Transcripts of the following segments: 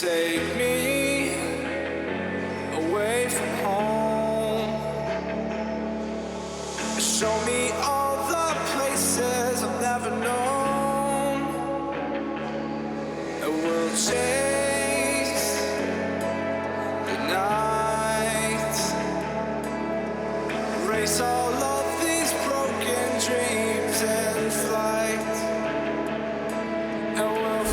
Take me away from home. Show me all the places I've never known. And we'll chase the night, race all of these broken dreams and flight. And we'll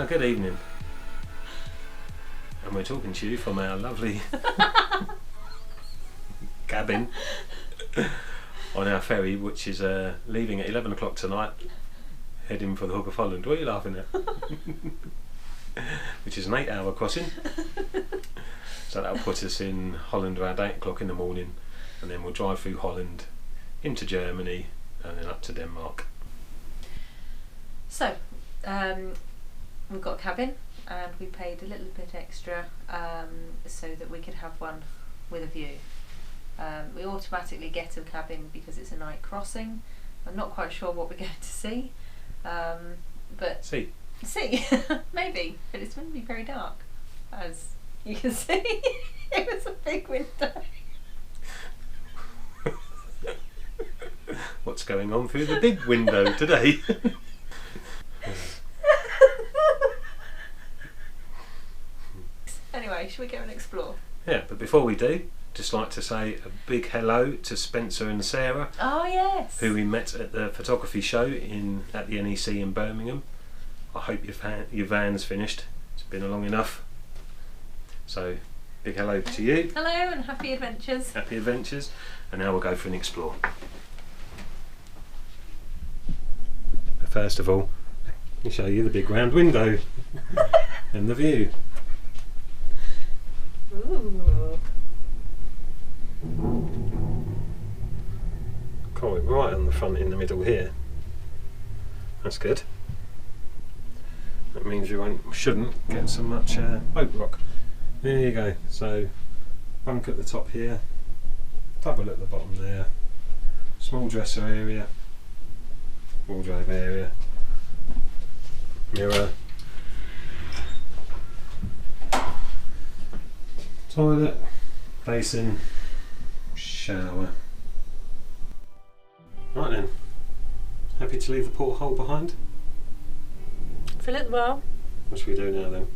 good evening, and we're talking to you from our lovely cabin on our ferry, which is leaving at 11 o'clock tonight, heading for the Hook of Holland. What are you laughing at? Which is an 8-hour crossing, so that'll put us in Holland around 8 o'clock in the morning, and then we'll drive through Holland into Germany and then up to Denmark. So we've got a cabin, and we paid a little bit extra so that we could have one with a view. We automatically get a cabin because it's a night crossing. I'm not quite sure what we're going to see, but See, maybe, but it's going to be very dark, as you can see. It was a big window. what's going on through the big window today? Anyway, shall we go and explore? Yeah, but before we do, just like to say a big hello to Spencer and Sarah, Oh yes. who we met at the photography show at the NEC in Birmingham. I hope your van's finished. It's been long enough. So, big hello to you. Hello and happy adventures. Happy adventures. And now we'll go for an explore. But first of all, let me show you the big round window and the view. Ooh. Quite right on the front in the middle here. That's good. That means you shouldn't get so much boat rock. There you go. So bunk at the top here, double at the bottom there, small dresser area, wardrobe area, mirror, toilet, basin, shower. Right then, happy to leave the porthole behind? For a little while. What should we do now then?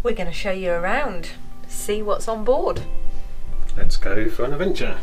We're going to show you around, see what's on board. Let's go for an adventure.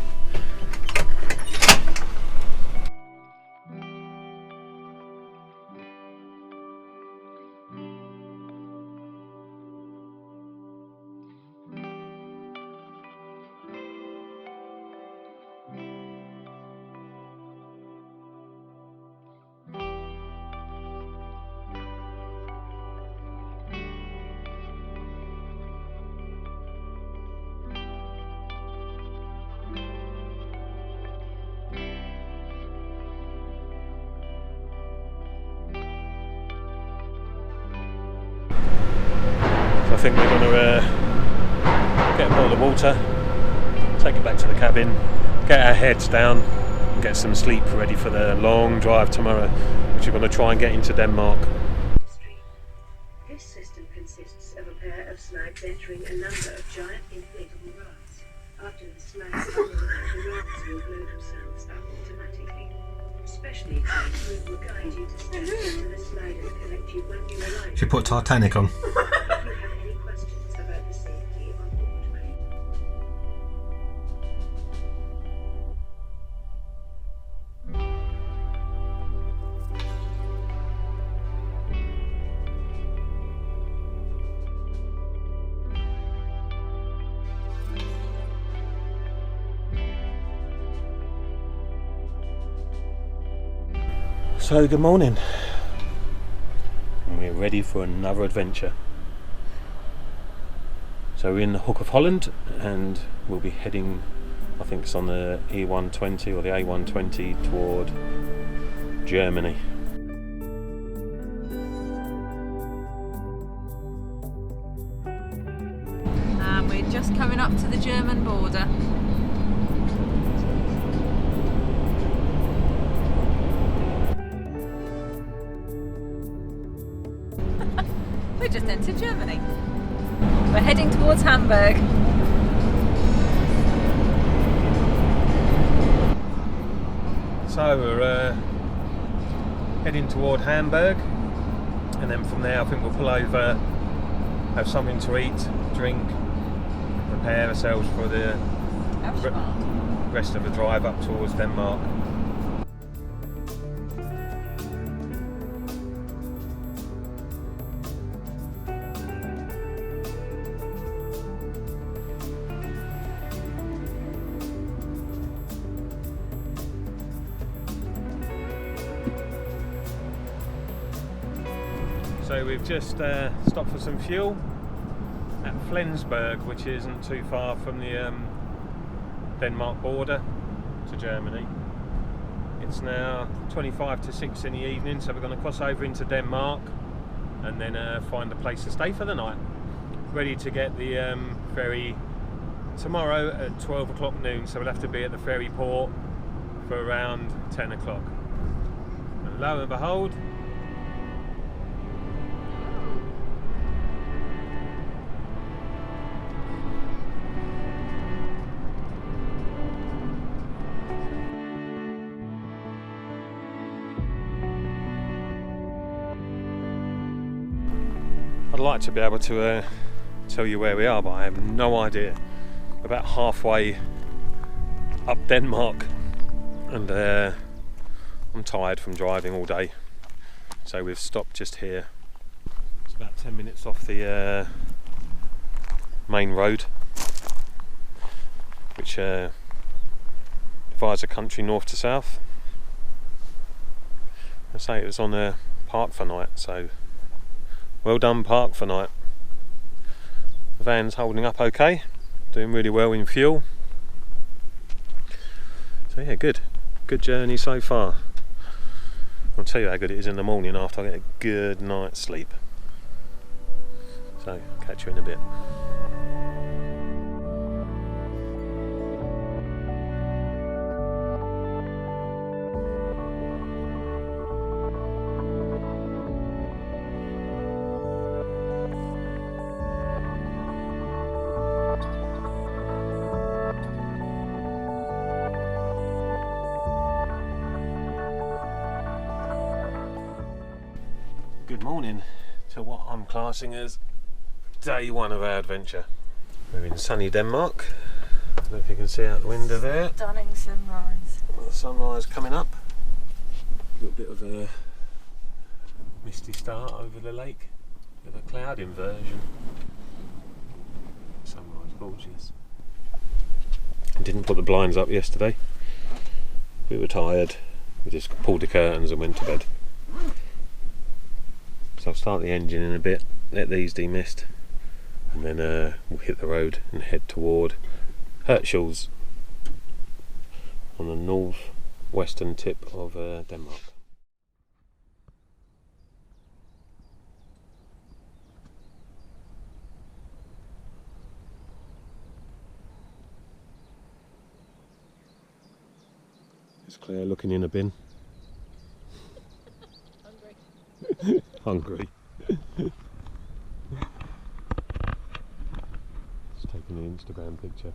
I think we're going to get a bottle of water, take it back to the cabin, get our heads down and get some sleep ready for the long drive tomorrow, which we're going to try and get into Denmark. This system consists of a pair of slides entering a number of giant inflatable rods. After the slides are on, the rods will blow themselves up automatically. Specially trained crew will guide you to step into the slide and collect you when you arrive. Should put Titanic on. If you have any questions about the safety on board, please. So good morning. And we're ready for another adventure. So we're in the Hook of Holland and we'll be heading, I think it's on the E120 or the A120 toward Germany. And we're just coming up to the German border. We just entered Germany. We're heading towards Hamburg. So we're heading toward Hamburg, and then from there I think we'll pull over, have something to eat, drink, prepare ourselves for the rest of the drive up towards Denmark. So we've just stopped for some fuel at Flensburg, which isn't too far from the Denmark border to Germany. It's now 25 to 6 in the evening, so we're going to cross over into Denmark and then find a place to stay for the night. Ready to get the ferry tomorrow at 12 o'clock noon, so we'll have to be at the ferry port for around 10 o'clock. And lo and behold, I'd like to be able to tell you where we are, but I have no idea. We're about halfway up Denmark, and I'm tired from driving all day, so we've stopped just here. It's about 10 minutes off the main road, which divides the country north to south. I say it was on a park for night, so well done park for night. The van's holding up okay, doing really well in fuel. So yeah, good journey so far. I'll tell you how good it is in the morning after I get a good night's sleep. So catch you in a bit. Good morning to what I'm classing as day one of our adventure. We're in sunny Denmark. I don't know if you can see out the window there. Stunning sunrise. The sunrise coming up. A little bit of a misty start over the lake with a cloud inversion. Sunrise gorgeous. I didn't put the blinds up yesterday. We were tired. We just pulled the curtains and went to bed. So I'll start the engine in a bit, let these demist, and then we'll hit the road and head toward Herschel's on the north-western tip of Denmark. It's Claire looking in a bin. Hungry. Just taking an Instagram picture.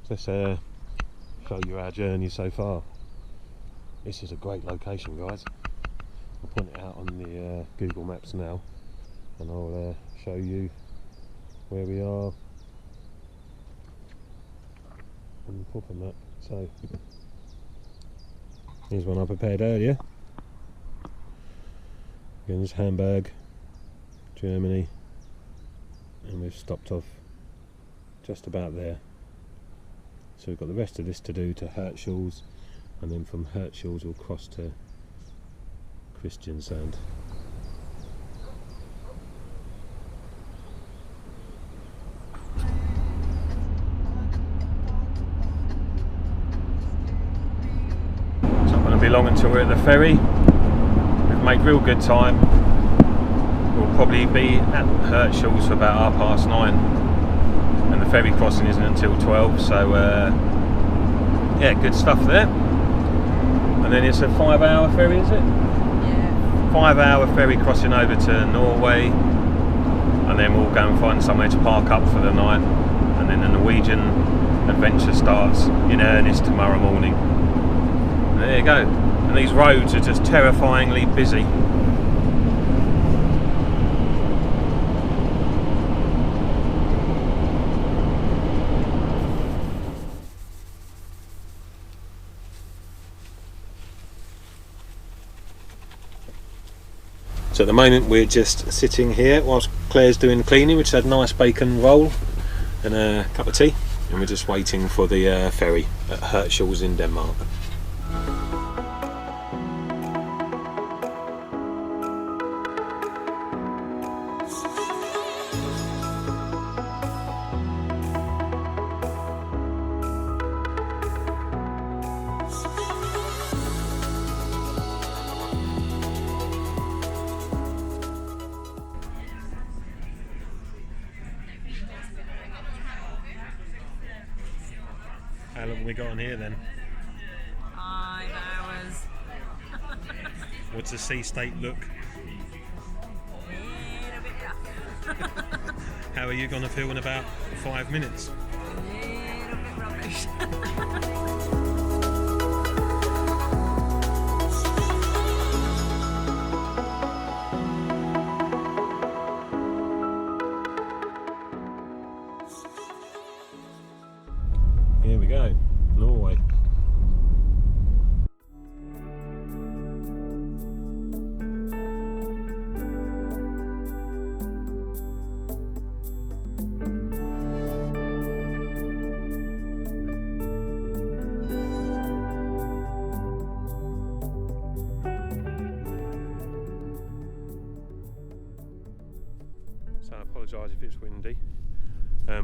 Let's show you our journey so far. This is a great location, guys. I'll point it out on the Google Maps now, and I'll show you where we are on the proper map. So here's one I prepared earlier. Again, it's Hamburg, Germany, and we've stopped off just about there. So we've got the rest of this to do to Herschel's, and then from Herschel's we'll cross to Kristiansand. It's not going to be long until we're at the ferry. made real good time. We'll probably be at Herschel's for about 9:30, and the ferry crossing isn't until 12, so yeah, good stuff there. And then it's a 5-hour ferry, is it? Yeah. 5-hour ferry crossing over to Norway, and then we'll go and find somewhere to park up for the night, and then the Norwegian adventure starts in earnest tomorrow morning. And there you go. And these roads are just terrifyingly busy. So at the moment we're just sitting here whilst Claire's doing cleaning, which had a nice bacon roll and a cup of tea, and we're just waiting for the ferry at Herschel's in Denmark. How long have we got on here then? 5 hours. What's the sea state look? Little bit rough. How are you going to feel in about 5 minutes? Little bit rubbish. Here we go, Norway. So I apologise if it's windy.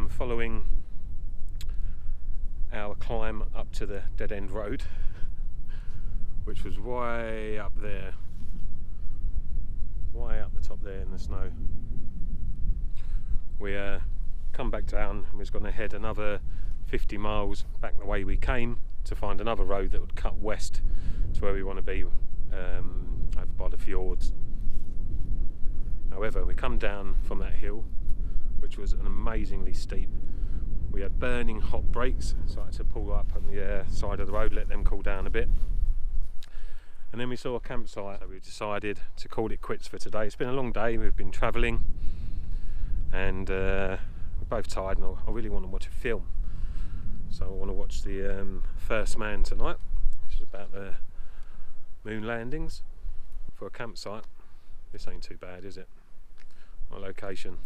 Following our climb up to the dead end road, which was way up there, way up the top there in the snow, we come back down and we're going to head another 50 miles back the way we came to find another road that would cut west to where we want to be, over by the fjords. However, we come down from that hill, which was an amazingly steep. We had burning hot brakes, so I had to pull up on the side of the road, let them cool down a bit. And then we saw a campsite, so we decided to call it quits for today. It's been a long day, we've been travelling, and we're both tired, and I really want to watch a film. So I want to watch the First Man tonight, which is about the moon landings. For a campsite, this ain't too bad, is it? On location.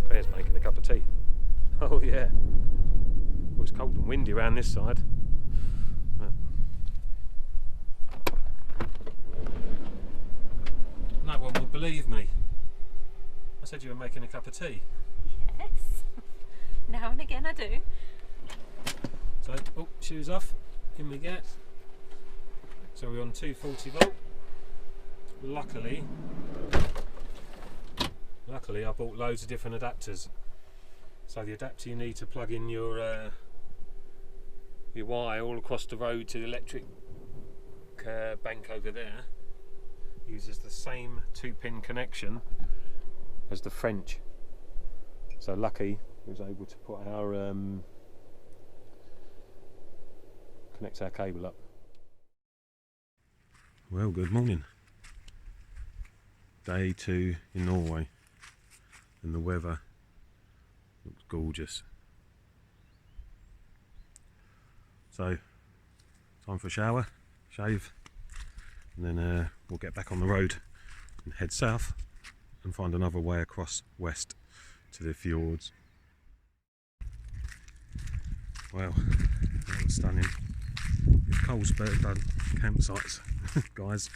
Claire's making a cup of tea. Oh yeah. Well, it's cold and windy around this side. No one would believe me. I said you were making a cup of tea. Yes. Now and again I do. So, oh, shoes off. In we get. So we're on 240 volt. Luckily I bought loads of different adapters. So the adapter you need to plug in your wire all across the road to the electric bank over there uses the same 2-pin connection as the French. So lucky we was able to put our connect our cable up. Well, good morning. Day 2 in Norway, and the weather looks gorgeous. So, time for a shower, shave, and then we'll get back on the road and head south and find another way across west to the fjords. Well, that was stunning. Carlsberg done campsites, guys.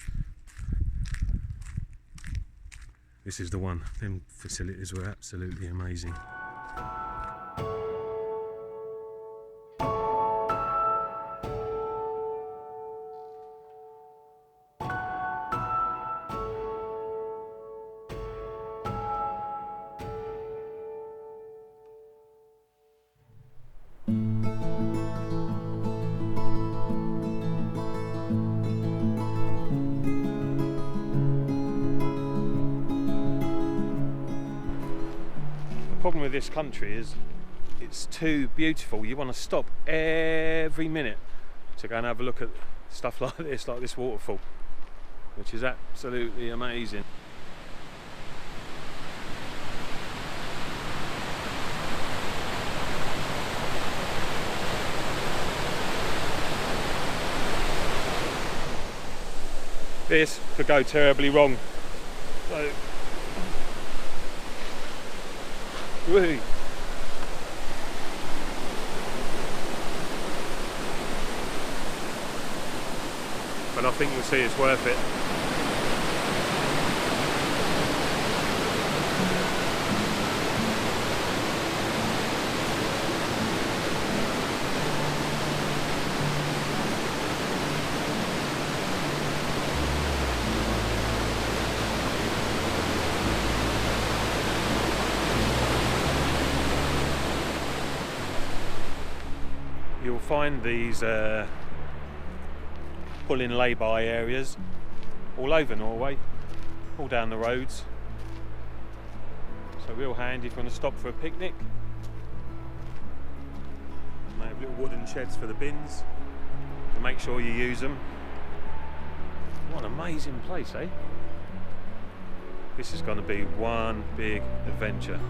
This is the one. Them facilities were absolutely amazing. problem with this country is it's too beautiful. You want to stop every minute to go and have a look at stuff like this waterfall, which is absolutely amazing. This could go terribly wrong. So, whee. But I think you'll see it's worth it. You'll find these pull-in lay-by areas all over Norway, all down the roads. So real handy if you want to stop for a picnic. They have little wooden sheds for the bins, so make sure you use them. What an amazing place, eh? This is going to be one big adventure.